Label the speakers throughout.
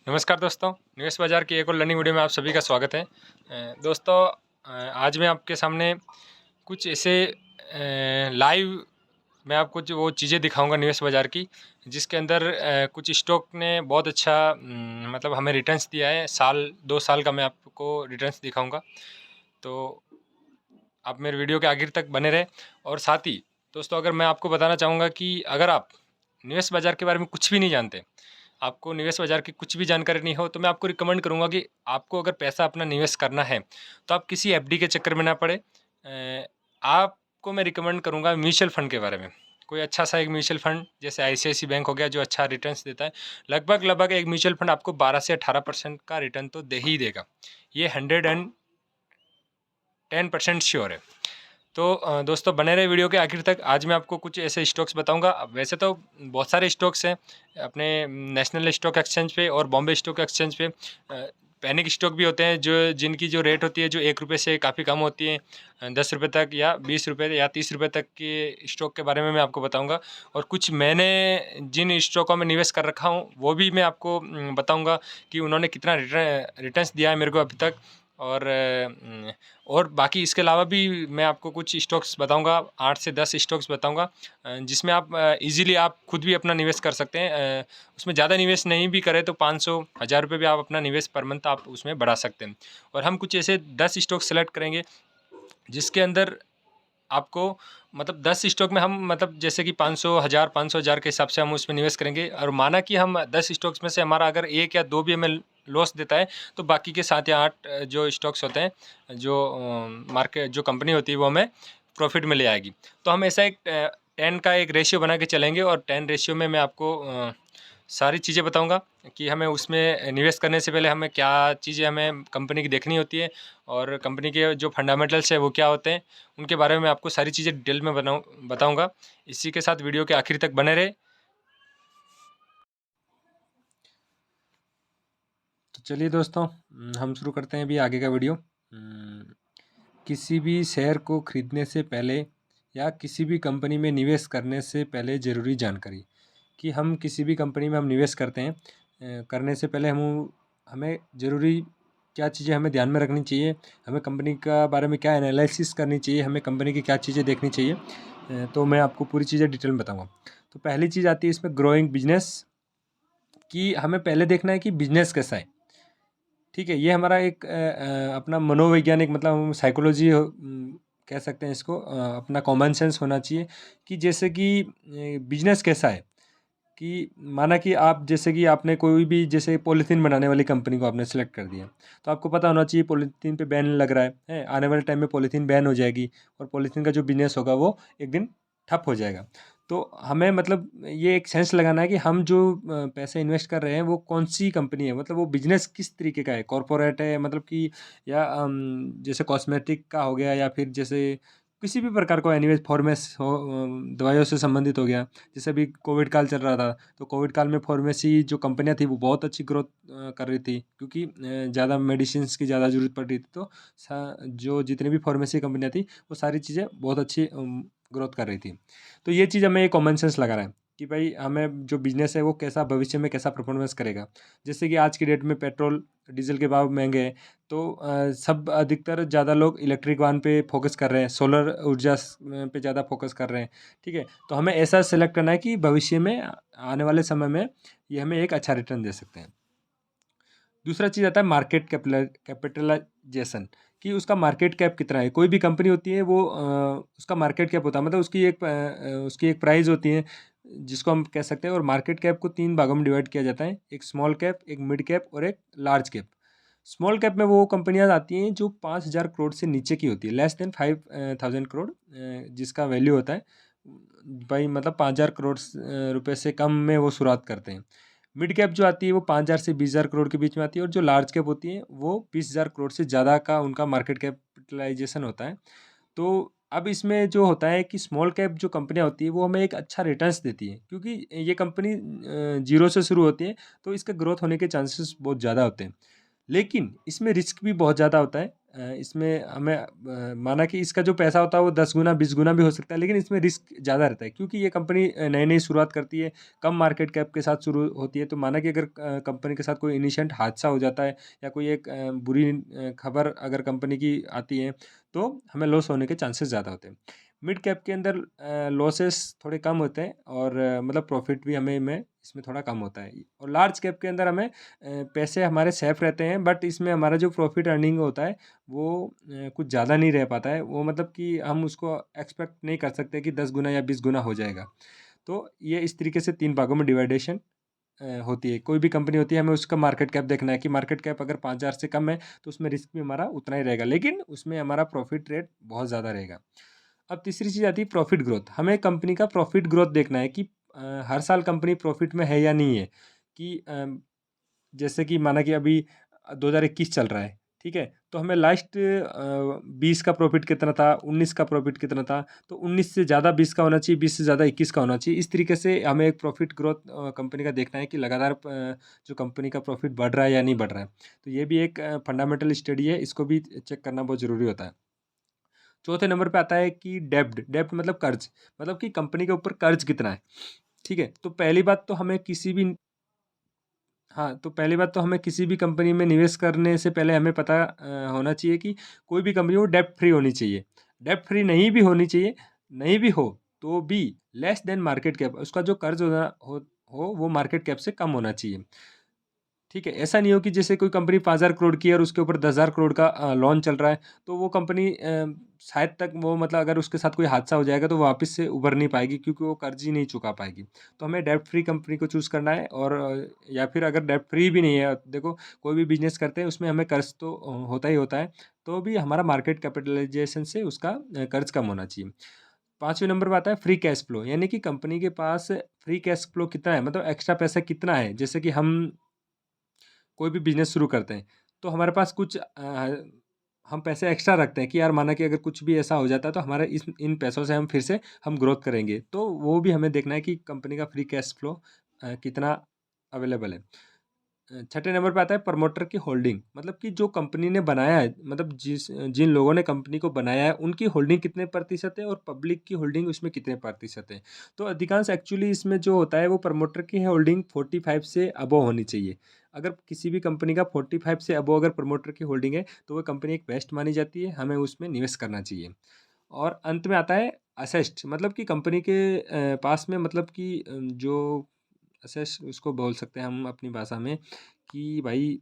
Speaker 1: नमस्कार दोस्तों, निवेश बाज़ार की एक और लर्निंग वीडियो में आप सभी का स्वागत है। दोस्तों, आज मैं आपके सामने कुछ ऐसे लाइव मैं आपको जो वो चीज़ें दिखाऊंगा निवेश बाज़ार की, जिसके अंदर कुछ स्टॉक ने बहुत अच्छा मतलब हमें रिटर्न्स दिया है। साल 2 साल का मैं आपको रिटर्न्स दिखाऊंगा। तो आप मेरे वीडियो के आखिर तक बने रहे। और साथ ही दोस्तों, अगर मैं आपको बताना चाहूँगा कि अगर आप निवेश बाज़ार के बारे में कुछ भी नहीं जानते, आपको निवेश बाज़ार की कुछ भी जानकारी नहीं हो, तो मैं आपको रिकमेंड करूँगा कि आपको अगर पैसा अपना निवेश करना है, तो आप किसी एफडी के चक्कर में ना पड़े। आपको मैं रिकमेंड करूँगा म्यूचुअल फ़ंड के बारे में। कोई अच्छा सा एक म्यूचुअल फ़ंड जैसे आईसीआईसी बैंक हो गया, जो अच्छा रिटर्न्स देता है। लगभग एक म्यूचुअल फ़ंड आपको 12 से 18% का रिटर्न तो दे ही देगा। ये 110% श्योर है। तो दोस्तों, बने रहे वीडियो के आखिर तक। आज मैं आपको कुछ ऐसे स्टॉक्स बताऊंगा। वैसे तो बहुत सारे स्टॉक्स हैं अपने नेशनल स्टॉक एक्सचेंज पे और बॉम्बे स्टॉक एक्सचेंज पे। पैनिक स्टॉक भी होते हैं जो जिनकी जो रेट होती है जो 1 रुपये से काफ़ी कम होती है। 10 रुपये तक या 20 रुपये या 30 रुपये तक के स्टॉक के बारे में मैं आपको बताऊंगा। और कुछ मैंने जिन स्टॉकों में निवेश कर रखा हूँ वो भी मैं आपको बताऊँगा कि उन्होंने कितना रिटर्न्स दिया है मेरे को अभी तक। और बाकी इसके अलावा भी मैं आपको कुछ स्टॉक्स बताऊंगा, 8 से 10 स्टॉक्स बताऊंगा, जिसमें आप इजीली आप खुद भी अपना निवेश कर सकते हैं। उसमें ज़्यादा निवेश नहीं भी करें तो 500 हज़ार रुपये भी आप अपना निवेश पर मंथ आप उसमें बढ़ा सकते हैं। और हम कुछ ऐसे 10 स्टॉक सेलेक्ट करेंगे जिसके अंदर आपको मतलब 10 स्टॉक में हम मतलब जैसे कि 500 हज़ार के हिसाब से हम उसमें निवेश करेंगे। और माना कि हम 10 स्टॉक्स में से हमारा अगर 1 या 2 भी हमें लॉस देता है, तो बाकी के 7 या 8 जो स्टॉक्स होते हैं, जो मार्केट जो कंपनी होती है वो हमें प्रॉफिट में ले आएगी। तो हम ऐसा एक 10 का एक रेशियो बना के चलेंगे। और 10 रेशियो में मैं आपको सारी चीज़ें बताऊंगा कि हमें उसमें निवेश करने से पहले हमें क्या चीज़ें हमें कंपनी की देखनी होती है, और कंपनी के जो फंडामेंटल्स है वो क्या होते हैं, उनके बारे में मैं आपको सारी चीज़ें डिटेल में बताऊंगा। इसी के साथ वीडियो के आखिर तक बने रहे। तो चलिए दोस्तों, हम शुरू करते हैं अभी आगे का वीडियो। किसी भी शेयर को खरीदने से पहले या किसी भी कंपनी में निवेश करने से पहले ज़रूरी जानकारी। कि हम किसी भी कंपनी में हम निवेश करते हैं, करने से पहले हमें ज़रूरी क्या चीज़ें हमें ध्यान में रखनी चाहिए, हमें कंपनी का बारे में क्या एनालिसिस करनी चाहिए, हमें कंपनी की क्या चीज़ें देखनी चाहिए। तो मैं आपको पूरी चीज़ें डिटेल में बताऊँगा। तो पहली चीज़ आती है इसमें ग्रोइंग बिजनेस, कि हमें पहले देखना है कि बिजनेस कैसा है। ठीक है, ये हमारा एक अपना मनोवैज्ञानिक मतलब हम साइकोलॉजी कह सकते हैं इसको, अपना कॉमन सेंस होना चाहिए कि जैसे कि बिजनेस कैसा है। कि माना कि आप जैसे कि आपने कोई भी जैसे पॉलीथीन बनाने वाली कंपनी को आपने सेलेक्ट कर दिया, तो आपको पता होना चाहिए पॉलीथीन पे बैन लग रहा है, आने वाले टाइम में पॉलीथीन बैन हो जाएगी और पॉलीथीन का जो बिजनेस होगा वो एक दिन ठप हो जाएगा। तो हमें मतलब ये एक सेंस लगाना है कि हम जो पैसे इन्वेस्ट कर रहे हैं वो कौन सी कंपनी है, मतलब वो बिजनेस किस तरीके का है, कॉरपोरेट है मतलब कि, या जैसे कॉस्मेटिक का हो गया, या फिर जैसे किसी भी प्रकार को एनीवेज फार्मेस हो, दवाइयों से संबंधित हो गया। जैसे अभी कोविड काल चल रहा था, तो कोविड काल में फार्मेसी जो कंपनियां थी वो बहुत अच्छी ग्रोथ कर रही थी, क्योंकि ज़्यादा मेडिसिन्स की ज़्यादा ज़रूरत पड़ रही थी। तो जो जितनी भी फार्मेसी कंपनियां थी वो सारी चीज़ें बहुत अच्छी ग्रोथ कर रही थी। तो ये चीज़ हमें एक कॉमन सेंस लगा रहा है कि भाई हमें जो बिजनेस है वो कैसा भविष्य में कैसा परफॉर्मेंस करेगा। जैसे कि आज की डेट में पेट्रोल डीजल के भाव महंगे हैं, तो सब अधिकतर ज़्यादा लोग इलेक्ट्रिक वाहन पे फोकस कर रहे हैं, सोलर ऊर्जा पे ज़्यादा फोकस कर रहे हैं। ठीक है, तो हमें ऐसा सेलेक्ट करना है कि भविष्य में आने वाले समय में ये हमें एक अच्छा रिटर्न दे सकते हैं। दूसरा चीज़ आता है मार्केट कैपिटलाइजेशन, कि उसका मार्केट कैप कितना है। कोई भी कंपनी होती है वो उसका मार्केट कैप होता है, मतलब उसकी एक प्राइस होती है जिसको हम कह सकते हैं। और मार्केट कैप को 3 भागों में डिवाइड किया जाता है, एक स्मॉल कैप, एक मिड कैप और एक लार्ज कैप। स्मॉल कैप में वो कंपनियां आती हैं जो 5,000 करोड़ से नीचे की होती है, लेस देन 5,000 करोड़, जिसका वैल्यू होता है भाई मतलब 5,000 करोड़ रुपए से कम में वो शुरुआत करते हैं। मिड कैप जो आती है वो 5,000 से 20,000 करोड़ के बीच में आती है, और जो लार्ज कैप होती है वो 20,000 करोड़ से ज़्यादा का उनका मार्केट कैपिटलाइजेशन होता है। तो अब इसमें जो होता है कि स्मॉल कैप जो कंपनियां होती है वो हमें एक अच्छा रिटर्न्स देती है, क्योंकि ये कंपनी जीरो से शुरू होती है, तो इसका ग्रोथ होने के चांसेस बहुत ज़्यादा होते हैं। लेकिन इसमें रिस्क भी बहुत ज़्यादा होता है। इसमें हमें माना कि इसका जो पैसा होता है वो 10 गुना 20 गुना भी हो सकता है, लेकिन इसमें रिस्क ज़्यादा रहता है क्योंकि ये कंपनी नई नई शुरुआत करती है, कम मार्केट कैप के साथ शुरू होती है। तो माना कि अगर कंपनी के साथ कोई इनिशिएंट हादसा हो जाता है या कोई एक बुरी खबर अगर कंपनी की आती है, तो हमें लॉस होने के चांसेस ज़्यादा होते हैं। मिड कैप के अंदर लॉसेस थोड़े कम होते हैं और मतलब प्रॉफिट भी हमें में इसमें थोड़ा कम होता है। और लार्ज कैप के अंदर हमें पैसे हमारे सेफ रहते हैं, बट इसमें हमारा जो प्रॉफिट अर्निंग होता है वो कुछ ज़्यादा नहीं रह पाता है। वो मतलब कि हम उसको एक्सपेक्ट नहीं कर सकते कि 10 गुना या 20 गुना हो जाएगा। तो ये इस तरीके से 3 भागों में डिवाइडेशन होती है। कोई भी कंपनी होती है, हमें उसका मार्केट कैप देखना है कि मार्केट कैप अगर 5,000 से कम है तो उसमें रिस्क भी हमारा उतना ही रहेगा, लेकिन उसमें हमारा प्रॉफिट रेट बहुत ज़्यादा रहेगा। अब तीसरी चीज़ आती है प्रॉफिट ग्रोथ। हमें कंपनी का प्रॉफिट ग्रोथ देखना है कि हर साल कंपनी प्रॉफिट में है या नहीं है। कि जैसे कि माना कि अभी 2021 चल रहा है, ठीक है? तो हमें लास्ट 20 का प्रॉफिट कितना था, 19 का प्रॉफिट कितना था, तो 19 से ज़्यादा 20 का होना चाहिए, 20 से ज़्यादा 21 का होना चाहिए। इस तरीके से हमें एक प्रॉफिट ग्रोथ कंपनी का देखना है कि लगातार जो कंपनी का प्रॉफिट बढ़ रहा है या नहीं बढ़ रहा है। तो ये भी एक फंडामेंटल स्टडी है, इसको भी चेक करना बहुत ज़रूरी होता है। चौथे नंबर पे आता है कि डेब्ट। डेब्ट मतलब कर्ज, मतलब कि कंपनी के ऊपर कर्ज कितना है, ठीक है? तो पहली बात तो हमें किसी भी हाँ, तो पहली बात तो हमें किसी भी कंपनी में निवेश करने से पहले हमें पता होना चाहिए कि कोई भी कंपनी हो डेब्ट फ्री होनी चाहिए। डेब्ट फ्री नहीं भी होनी चाहिए, नहीं भी हो तो भी लेस देन मार्केट कैप, उसका जो कर्ज हो वो मार्केट कैप से कम होना चाहिए। ठीक है, ऐसा नहीं हो कि जैसे कोई कंपनी 5,000 करोड़ की है और उसके ऊपर 10,000 करोड़ का लोन चल रहा है, तो वो कंपनी शायद तक वो मतलब अगर उसके साथ कोई हादसा हो जाएगा तो वो वापस से उभर नहीं पाएगी क्योंकि वो कर्ज ही नहीं चुका पाएगी। तो हमें डेब्ट फ्री कंपनी को चूज़ करना है और या फिर अगर डेब्ट फ्री भी नहीं है, देखो कोई भी बिज़नेस करते हैं उसमें हमें कर्ज तो होता ही होता है, तो भी हमारा मार्केट कैपिटलाइज़ेशन से उसका कर्ज कम होना चाहिए। 5वें नंबर पे आता है फ्री कैश फ्लो, यानी कि कंपनी के पास फ्री कैश फ्लो कितना है, मतलब एक्स्ट्रा पैसा कितना है। जैसे कि हम कोई भी बिज़नेस शुरू करते हैं, तो हमारे पास कुछ हम पैसे एक्स्ट्रा रखते हैं कि यार माना कि अगर कुछ भी ऐसा हो जाता है तो हमारे इस इन पैसों से हम फिर से हम ग्रोथ करेंगे। तो वो भी हमें देखना है कि कंपनी का फ्री कैश फ्लो कितना अवेलेबल है। छठे नंबर पे आता है प्रमोटर की होल्डिंग, मतलब कि जो कंपनी ने बनाया है, मतलब जिन लोगों ने कंपनी को बनाया है उनकी होल्डिंग कितने प्रतिशत है और पब्लिक की होल्डिंग उसमें कितने प्रतिशत है। तो अधिकांश एक्चुअली इसमें जो होता है वो प्रमोटर की होल्डिंग 45 से अबव होनी चाहिए। अगर किसी भी कंपनी का 45 से अबव अगर प्रमोटर की होल्डिंग है तो वो कंपनी एक बेस्ट मानी जाती है, हमें उसमें निवेश करना चाहिए। और अंत में आता है असेस्ट, मतलब कि कंपनी के पास में, मतलब कि जो असेस उसको बोल सकते हैं हम अपनी भाषा में कि भाई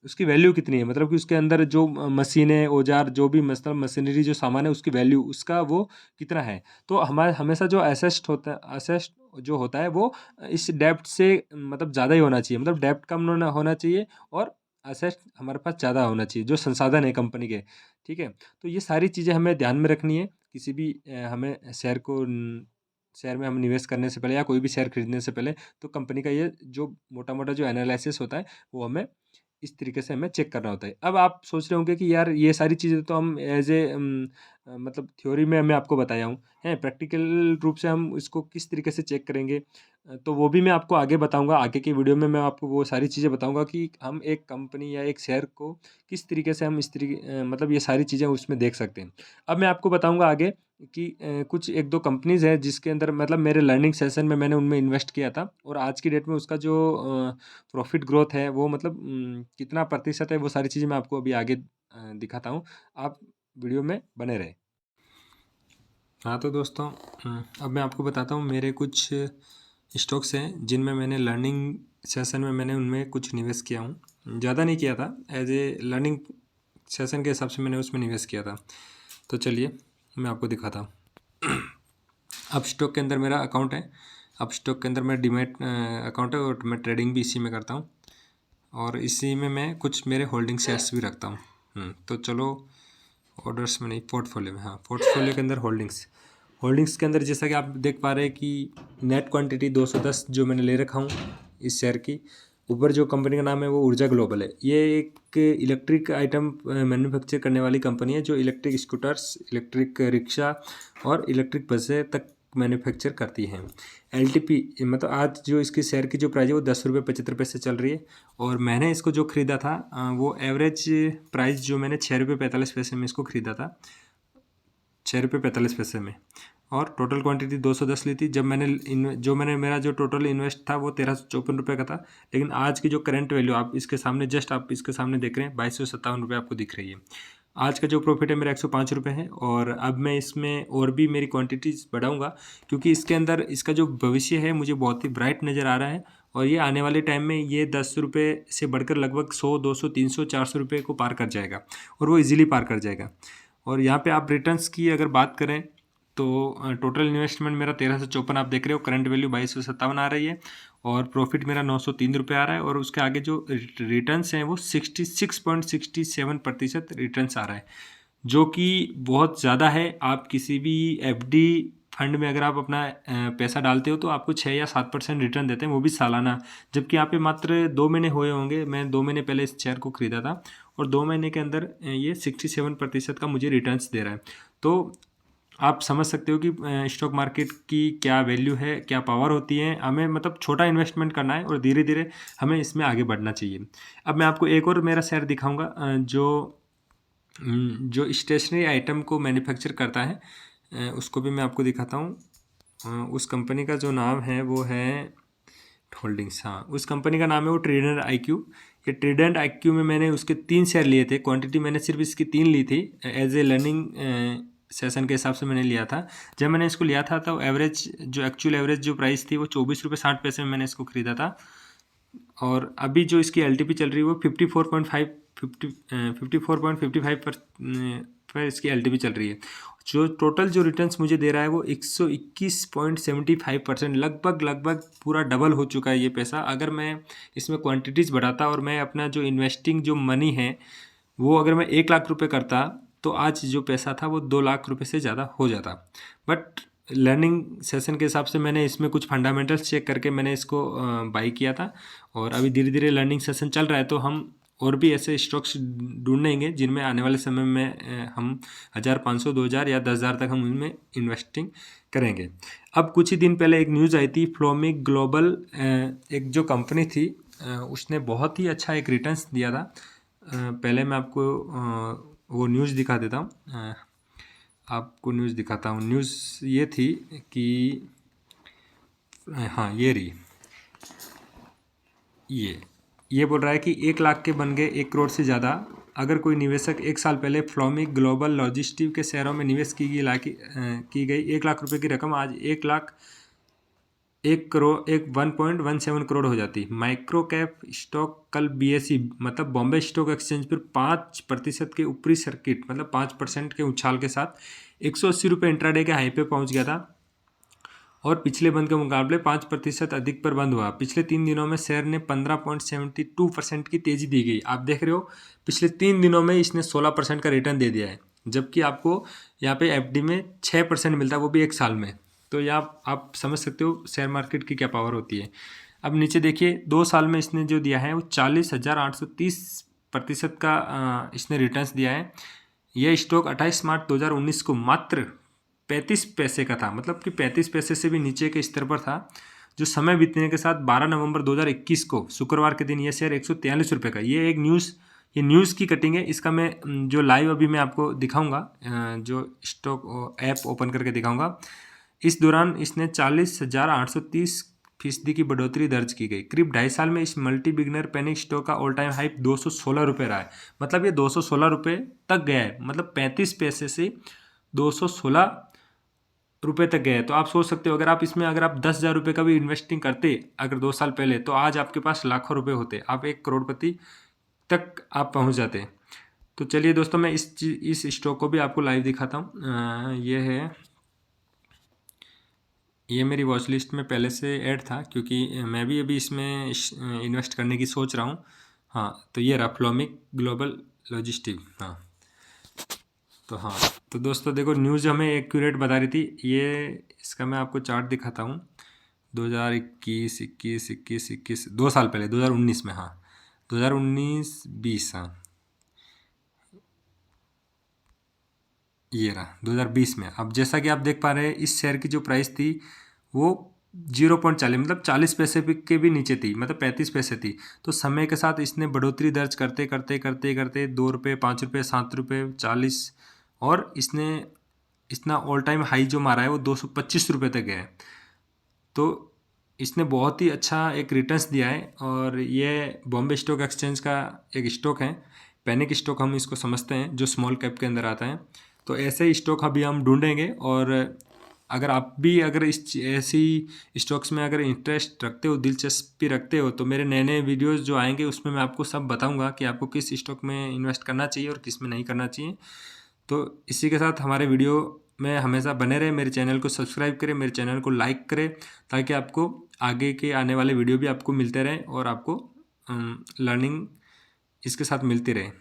Speaker 1: उसकी वैल्यू कितनी है, मतलब कि उसके अंदर जो मशीनें, औजार, जो भी मतलब मशीनरी जो सामान है उसकी वैल्यू उसका वो कितना है। तो हमारे हमेशा जो असेस्ट जो होता है वो इस डेब्ट से मतलब ज़्यादा ही होना चाहिए, मतलब डेब्ट कम होना होना चाहिए और असेस्ट हमारे पास ज़्यादा होना चाहिए जो संसाधन है कंपनी के, ठीक है? तो ये सारी चीज़ें हमें ध्यान में रखनी है किसी भी हमें शेयर में हम निवेश करने से पहले या कोई भी शेयर खरीदने से पहले। तो कंपनी का ये जो मोटा-मोटा जो एनालिसिस होता है वो हमें इस तरीके से हमें चेक करना होता है। अब आप सोच रहे होंगे कि यार ये सारी चीज़ें तो हम एज़ ए मतलब थ्योरी में मैं आपको बताया हूँ, हैं प्रैक्टिकल रूप से हम इसको किस तरीके से चेक करेंगे, तो वो भी मैं आपको आगे बताऊँगा। आगे की वीडियो में मैं आपको वो सारी चीज़ें बताऊँगा कि हम एक कंपनी या एक शेयर को किस तरीके से हम मतलब ये सारी चीज़ें उसमें देख सकते हैं। अब मैं आपको बताऊँगा आगे कि कुछ 1-2 कंपनीज़ हैं जिसके अंदर मतलब मेरे लर्निंग सेशन में मैंने उनमें इन्वेस्ट किया था और आज की डेट में उसका जो प्रॉफ़िट ग्रोथ है वो मतलब कितना प्रतिशत है, वो सारी चीज़ें मैं आपको अभी आगे दिखाता हूँ। आप वीडियो में बने रहें। हाँ, तो दोस्तों अब मैं आपको बताता हूँ मेरे कुछ स्टॉक्स हैं जिनमें मैंने लर्निंग सेशन में मैंने उनमें कुछ निवेश किया हूँ। ज़्यादा नहीं किया था, एज़ ए लर्निंग सेशन के हिसाब से मैंने उसमें निवेश किया था। तो चलिए मैं आपको दिखाता हूँ। अब स्टॉक के अंदर मेरा अकाउंट है। अब स्टॉक के अंदर मेरा डीमैट अकाउंट है और मैं ट्रेडिंग भी इसी में करता हूँ और इसी में मैं कुछ मेरे होल्डिंग शेयर्स भी रखता हूँ। तो चलो ऑर्डर्स में नहीं, पोर्टफोलियो में, हाँ पोर्टफोलियो के अंदर होल्डिंग्स के अंदर जैसा कि आप देख पा रहे हैं कि नेट क्वांटिटी 210 जो मैंने ले रखा हूँ इस शेयर की। ऊपर जो कंपनी का नाम है वो ऊर्जा ग्लोबल है। ये एक इलेक्ट्रिक आइटम मैन्युफैक्चर करने वाली कंपनी है जो इलेक्ट्रिक स्कूटर्स, इलेक्ट्रिक रिक्शा और इलेक्ट्रिक बसें तक मैन्युफैक्चर करती हैं। एलटीपी मतलब आज जो इसकी शेयर की जो प्राइस है वो 10 रुपये 75 पैसे चल रही है, और मैंने इसको जो ख़रीदा था वो एवरेज प्राइस जो मैंने 6 रुपये 45 पैसे में इसको ख़रीदा था, 6 रुपये 45 पैसे में, और टोटल क्वांटिटी 210 ली थी। जब मैंने मेरा जो टोटल इन्वेस्ट था वो 1354 रुपये का था, लेकिन आज की जो करंट वैल्यू आप इसके सामने देख रहे हैं 2257 रुपये आपको दिख रही है। आज का जो प्रॉफिट है मेरा 105 रुपये है, और अब मैं इसमें और भी मेरी क्वांटिटीज़ बढ़ाऊंगा, क्योंकि इसके अंदर इसका जो भविष्य है मुझे बहुत ही ब्राइट नज़र आ रहा है, और ये आने वाले टाइम में ये 10 रुपये से बढ़कर लगभग 100 200 300 400 रुपये को पार कर जाएगा, और वो इजीली पार कर जाएगा। और यहाँ पे आप रिटर्न्स की अगर बात करें तो टोटल इन्वेस्टमेंट मेरा 1354 आप देख रहे हो, करंट वैल्यू 2257 आ रही है, और प्रॉफिट मेरा 903 रुपये आ रहा है, और उसके आगे जो रिटर्न्स हैं वो 66.67% रिटर्न्स आ रहा है, जो कि बहुत ज़्यादा है। आप किसी भी एफडी फंड में अगर आप अपना पैसा डालते हो तो आपको 6 या 7% रिटर्न देते हैं, वो भी सालाना, जबकि यहाँ पे मात्र 2 महीने हुए होंगे, मैं 2 महीने पहले इस शेयर को ख़रीदा था, और 2 महीने के अंदर ये 67% का मुझे रिटर्न्स दे रहा है। तो आप समझ सकते हो कि स्टॉक मार्केट की क्या वैल्यू है, क्या पावर होती है। हमें मतलब छोटा इन्वेस्टमेंट करना है और धीरे धीरे हमें इसमें आगे बढ़ना चाहिए। अब मैं आपको एक और मेरा शेयर दिखाऊंगा जो स्टेशनरी आइटम को मैन्युफैक्चर करता है, उसको भी मैं आपको दिखाता हूँ। उस कंपनी का जो नाम है वो है होल्डिंग्स, हाँ, उस कंपनी का नाम है वो ट्राइडेंट आईक्यू। ये ट्राइडेंट आईक्यू में मैंने उसके 3 शेयर लिए थे, क्वांटिटी मैंने सिर्फ इसकी 3 ली थी, एज ए लर्निंग सेशन के हिसाब से मैंने लिया था। जब मैंने इसको लिया था तो एक्चुअल एवरेज जो प्राइस थी वो 24 रुपये 60 पैसे में मैंने इसको ख़रीदा था, और अभी जो इसकी एलटीपी चल रही है वो 54.55 पर इसकी एलटीपी चल रही है। जो टोटल जो रिटर्न्स मुझे दे रहा है वो 121.75%, लगभग पूरा डबल हो चुका है ये पैसा। अगर मैं इसमें क्वांटिटीज़ बढ़ाता और मैं अपना जो इन्वेस्टिंग जो मनी है वो अगर मैं 1 लाख रुपए करता तो आज जो पैसा था वो 2 लाख रुपए से ज़्यादा हो जाता। बट लर्निंग सेशन के हिसाब से मैंने इसमें कुछ फंडामेंटल्स चेक करके मैंने इसको बाई किया था, और अभी धीरे धीरे लर्निंग सेशन चल रहा है, तो हम और भी ऐसे स्टॉक्स ढूंढेंगे जिनमें आने वाले समय में हम 1500 2000 या 10,000 तक हम उनमें इन्वेस्टिंग करेंगे। अब कुछ ही दिन पहले एक न्यूज़ आई थी, फ्लोमिक ग्लोबल एक जो कंपनी थी उसने बहुत ही अच्छा एक रिटर्न्स दिया था। पहले मैं आपको वो न्यूज़ दिखा देता हूँ, आपको न्यूज़ दिखाता हूँ। न्यूज़ ये थी कि हाँ, ये रही, ये बोल रहा है कि 1 लाख के बन गए 1 करोड़ से ज़्यादा। अगर कोई निवेशक 1 साल पहले फ्लोमिक ग्लोबल लॉजिस्टिक के शेयरों में निवेश की गई 1 लाख रुपए की रकम आज 1.17 करोड़ हो जाती। माइक्रो कैप स्टॉक कल बीएसई मतलब बॉम्बे स्टॉक एक्सचेंज पर 5% के ऊपरी सर्किट मतलब 5% के उछाल के साथ 180 रुपये इंट्राडे के हाई पे पहुंच गया था, और पिछले बंद के मुकाबले 5% अधिक पर बंद हुआ। पिछले 3 दिनों में शेयर ने 15.72% की तेज़ी दी गई। आप देख रहे हो पिछले 3 दिनों में इसने 16% का रिटर्न दे दिया है, जबकि आपको यहाँ पे एफडी में 6% मिलता है, वो भी 1 साल में। तो यहाँ आप समझ सकते हो शेयर मार्केट की क्या पावर होती है। अब नीचे देखिए 2 साल में इसने जो दिया है वो 40,830% का इसने रिटर्न्स दिया है। यह स्टॉक 28 मार्च 2019 को मात्र 35 पैसे का था, मतलब कि 35 पैसे से भी नीचे के स्तर पर था। जो समय बीतने के साथ 12 नवंबर 2021 को शुक्रवार के दिन यह शेयर 143 रुपये का, ये न्यूज़ की कटिंग है। इसका मैं जो लाइव अभी मैं आपको दिखाऊंगा, जो स्टॉक ऐप ओपन करके दिखाऊंगा। इस दौरान इसने 40,830% की बढ़ोतरी दर्ज की गई। करीब 2.5 साल में इस मल्टी बिगनर पैनिक स्टॉक का ऑल टाइम हाई 216 रुपये रहा है। मतलब ये 216 रुपये तक गया है, मतलब 35 पैसे से 216 रुपये तक गए। तो आप सोच सकते हो अगर आप 10,000 रुपये का भी इन्वेस्टिंग करते अगर 2 साल पहले, तो आज आपके पास लाखों रुपए होते, आप 1 करोड़पति तक आप पहुंच जाते। तो चलिए दोस्तों, मैं इस स्टॉक को भी आपको लाइव दिखाता हूँ। ये मेरी वॉच लिस्ट में पहले से ऐड था, क्योंकि मैं भी अभी इसमें इन्वेस्ट करने की सोच रहा हूँ। हाँ, तो ये रहा फ्लोमिक ग्लोबल लॉजिस्टिक। हाँ, तो दोस्तों देखो, न्यूज़ हमें एक्यूरेट बता रही थी। इसका मैं आपको चार्ट दिखाता हूँ। 2021, 21, 2 साल पहले 2019 में, हाँ 2019-20, हाँ ये रहा 2020 में। अब जैसा कि आप देख पा रहे हैं इस शेयर की जो प्राइस थी वो 0.40 मतलब 40 पैसे के भी नीचे थी, मतलब 35 पैसे थी। तो समय के साथ इसने बढ़ोतरी दर्ज करते करते करते करते 2 रुपये, 5 रुपये, 7 रुपये, 40 और इसने इतना ऑल टाइम हाई जो मारा है वो 225 रुपये तक गया है। तो इसने बहुत ही अच्छा एक रिटर्न्स दिया है और ये बॉम्बे स्टॉक एक्सचेंज का एक स्टॉक है। पैनिक स्टॉक हम इसको समझते हैं, जो स्मॉल कैप के अंदर आता है। तो ऐसे ही स्टॉक अभी हम ढूंढेंगे और अगर आप भी अगर इस ऐसी स्टॉक्स में अगर इंटरेस्ट रखते हो, दिलचस्पी रखते हो, तो मेरे नए नए वीडियोस जो आएंगे उसमें मैं आपको सब बताऊंगा कि आपको किस स्टॉक में इन्वेस्ट करना चाहिए और किस में नहीं करना चाहिए। तो इसी के साथ हमारे वीडियो में हमेशा बने रहे, मेरे चैनल को सब्सक्राइब करें, मेरे चैनल को लाइक करें, ताकि आपको आगे के आने वाले वीडियो भी आपको मिलते रहें और आपको लर्निंग इसके साथ मिलती रहे।